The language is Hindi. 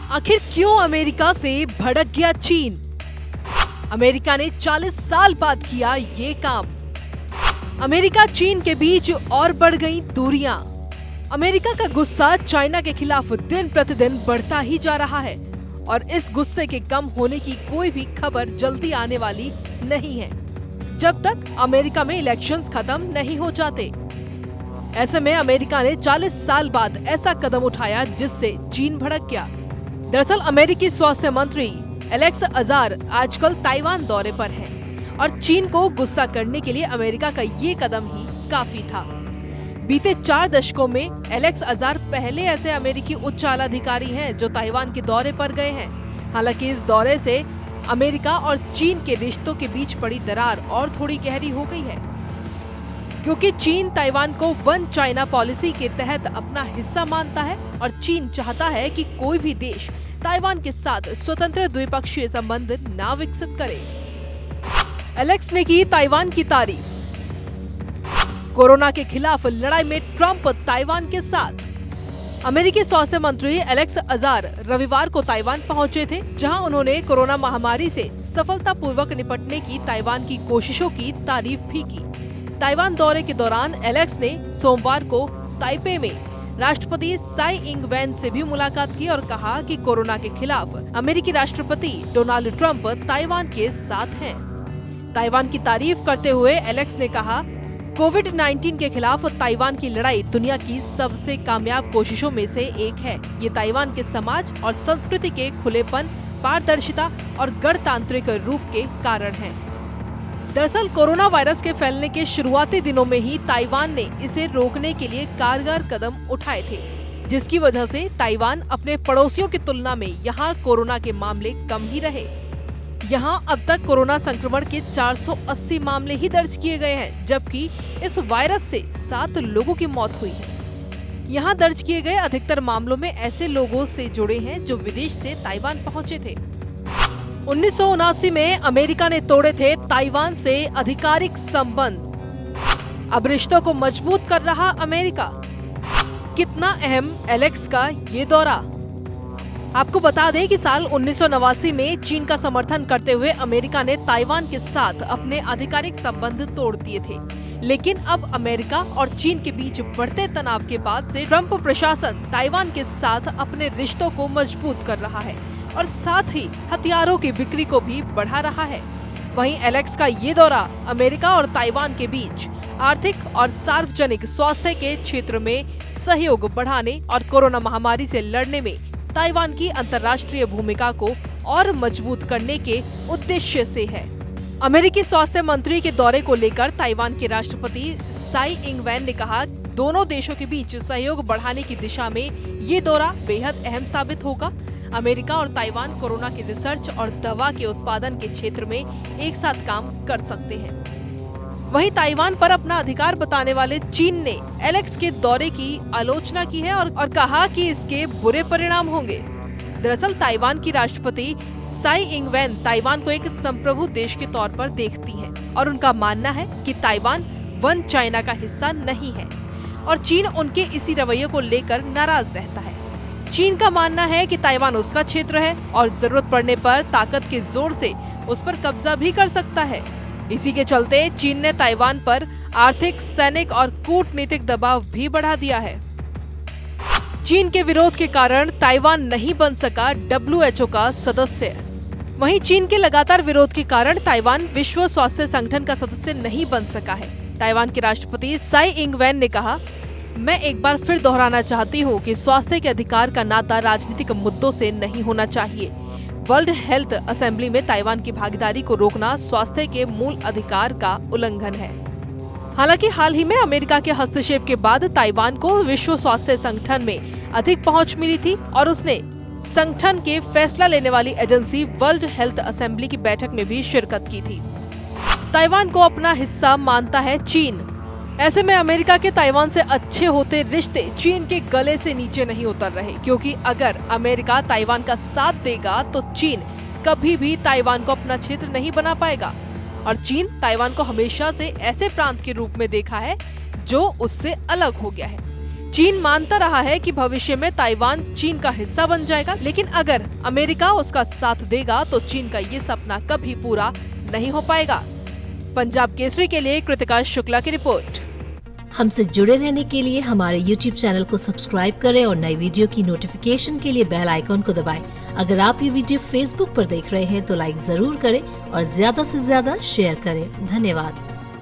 आखिर क्यों अमेरिका से भड़क गया चीन? अमेरिका ने 40 साल बाद किया ये काम। अमेरिका चीन के बीच और बढ़ गई दूरियां। अमेरिका का गुस्सा चाइना के खिलाफ दिन प्रतिदिन बढ़ता ही जा रहा है और इस गुस्से के कम होने की कोई भी खबर जल्दी आने वाली नहीं है जब तक अमेरिका में इलेक्शंस खत्म नहीं हो जाते। ऐसे में अमेरिका ने 40 साल बाद ऐसा कदम उठाया जिससे चीन भड़क गया। दरअसल अमेरिकी स्वास्थ्य मंत्री एलेक्स अजार आजकल ताइवान दौरे पर हैं और चीन को गुस्सा करने के लिए अमेरिका का ये कदम ही काफी था। बीते 4 दशकों में एलेक्स अजार पहले ऐसे अमेरिकी उच्च आला अधिकारी हैं जो ताइवान के दौरे पर गए हैं। हालांकि इस दौरे से अमेरिका और चीन के रिश्तों के बीच पड़ी दरार और थोड़ी गहरी हो गई है, क्योंकि चीन ताइवान को वन चाइना पॉलिसी के तहत अपना हिस्सा मानता है और चीन चाहता है कि कोई भी देश ताइवान के साथ स्वतंत्र द्विपक्षीय संबंध ना विकसित करे। एलेक्स ने की ताइवान की तारीफ। कोरोना के खिलाफ लड़ाई में ट्रंप ताइवान के साथ। अमेरिकी स्वास्थ्य मंत्री एलेक्स अजार रविवार को ताइवान पहुंचे थे, जहां उन्होंने कोरोना महामारी से सफलतापूर्वक निपटने की ताइवान की कोशिशों की तारीफ भी की। ताइवान दौरे के दौरान एलेक्स ने सोमवार को ताइपे में राष्ट्रपति साई इंग वैन से भी मुलाकात की और कहा कि कोरोना के खिलाफ अमेरिकी राष्ट्रपति डोनाल्ड ट्रंप ताइवान के साथ हैं। ताइवान की तारीफ करते हुए एलेक्स ने कहा, कोविड-19 के खिलाफ ताइवान की लड़ाई दुनिया की सबसे कामयाब कोशिशों में से एक है। ये ताइवान के समाज और संस्कृति के खुलेपन, पारदर्शिता और गणतांत्रिक रूप के कारण है। दरअसल कोरोना वायरस के फैलने के शुरुआती दिनों में ही ताइवान ने इसे रोकने के लिए कारगर कदम उठाए थे, जिसकी वजह से ताइवान अपने पड़ोसियों की तुलना में यहाँ कोरोना के मामले कम ही रहे। यहाँ अब तक कोरोना संक्रमण के 480 मामले ही दर्ज किए गए हैं, जबकि इस वायरस से 7 लोगों की मौत हुई है। यहाँ दर्ज किए गए अधिकतर मामलों में ऐसे लोगों से जुड़े हैं जो विदेश से ताइवान पहुँचे थे। 1979 में अमेरिका ने तोड़े थे ताइवान से आधिकारिक संबंध। अब रिश्तों को मजबूत कर रहा अमेरिका। कितना अहम एलेक्स का ये दौरा। आपको बता दें कि साल 1989 में चीन का समर्थन करते हुए अमेरिका ने ताइवान के साथ अपने आधिकारिक संबंध तोड़ दिए थे, लेकिन अब अमेरिका और चीन के बीच बढ़ते तनाव के बाद से ट्रंप प्रशासन ताइवान के साथ अपने रिश्तों को मजबूत कर रहा है और साथ ही हथियारों की बिक्री को भी बढ़ा रहा है। वहीं एलेक्स का ये दौरा अमेरिका और ताइवान के बीच आर्थिक और सार्वजनिक स्वास्थ्य के क्षेत्र में सहयोग बढ़ाने और कोरोना महामारी से लड़ने में ताइवान की अंतर्राष्ट्रीय भूमिका को और मजबूत करने के उद्देश्य से है। अमेरिकी स्वास्थ्य मंत्री के दौरे को लेकर ताइवान के राष्ट्रपति साई इंग वैन ने कहा, दोनों देशों के बीच सहयोग बढ़ाने की दिशा में ये दौरा बेहद अहम साबित होगा। अमेरिका और ताइवान कोरोना की रिसर्च और दवा के उत्पादन के क्षेत्र में एक साथ काम कर सकते हैं। वहीं ताइवान पर अपना अधिकार बताने वाले चीन ने एलेक्स के दौरे की आलोचना की है और कहा कि इसके बुरे परिणाम होंगे। दरअसल ताइवान की राष्ट्रपति साई इंग वैन ताइवान को एक संप्रभु देश के तौर पर देखती हैं और उनका मानना है कि ताइवान वन चाइना का हिस्सा नहीं है और चीन उनके इसी रवैये को लेकर नाराज रहता है। चीन का मानना है कि ताइवान उसका क्षेत्र है और जरूरत पड़ने पर ताकत के जोर से उस पर कब्जा भी कर सकता है। इसी के चलते चीन ने ताइवान पर आर्थिक, सैनिक और कूटनीतिक दबाव भी बढ़ा दिया है। चीन के विरोध के कारण ताइवान नहीं बन सका WHO का सदस्य। वहीं चीन के लगातार विरोध के कारण ताइवान विश्व स्वास्थ्य संगठन का सदस्य नहीं बन सका है। ताइवान के राष्ट्रपति साई इंग वैन ने कहा, मैं एक बार फिर दोहराना चाहती हूँ कि स्वास्थ्य के अधिकार का नाता राजनीतिक मुद्दों से नहीं होना चाहिए। वर्ल्ड हेल्थ असेंबली में ताइवान की भागीदारी को रोकना स्वास्थ्य के मूल अधिकार का उल्लंघन है। हालांकि हाल ही में अमेरिका के हस्तक्षेप के बाद ताइवान को विश्व स्वास्थ्य संगठन में अधिक पहुंच मिली थी और उसने संगठन के फैसला लेने वाली एजेंसी वर्ल्ड हेल्थ असेंबली की बैठक में भी शिरकत की थी। ताइवान को अपना हिस्सा मानता है चीन। ऐसे में अमेरिका के ताइवान से अच्छे होते रिश्ते चीन के गले से नीचे नहीं उतर रहे, क्योंकि अगर अमेरिका ताइवान का साथ देगा तो चीन कभी भी ताइवान को अपना क्षेत्र नहीं बना पाएगा और चीन ताइवान को हमेशा से ऐसे प्रांत के रूप में देखा है जो उससे अलग हो गया है। चीन मानता रहा है कि भविष्य में ताइवान चीन का हिस्सा बन जाएगा, लेकिन अगर अमेरिका उसका साथ देगा तो चीन का ये सपना कभी पूरा नहीं हो पाएगा। पंजाब केसरी के लिए कृतिका शुक्ला की रिपोर्ट। हमसे जुड़े रहने के लिए हमारे YouTube चैनल को सब्सक्राइब करें और नई वीडियो की नोटिफिकेशन के लिए बेल आइकॉन को दबाएं। अगर आप ये वीडियो Facebook पर देख रहे हैं तो लाइक जरूर करें और ज्यादा से ज्यादा शेयर करें। धन्यवाद।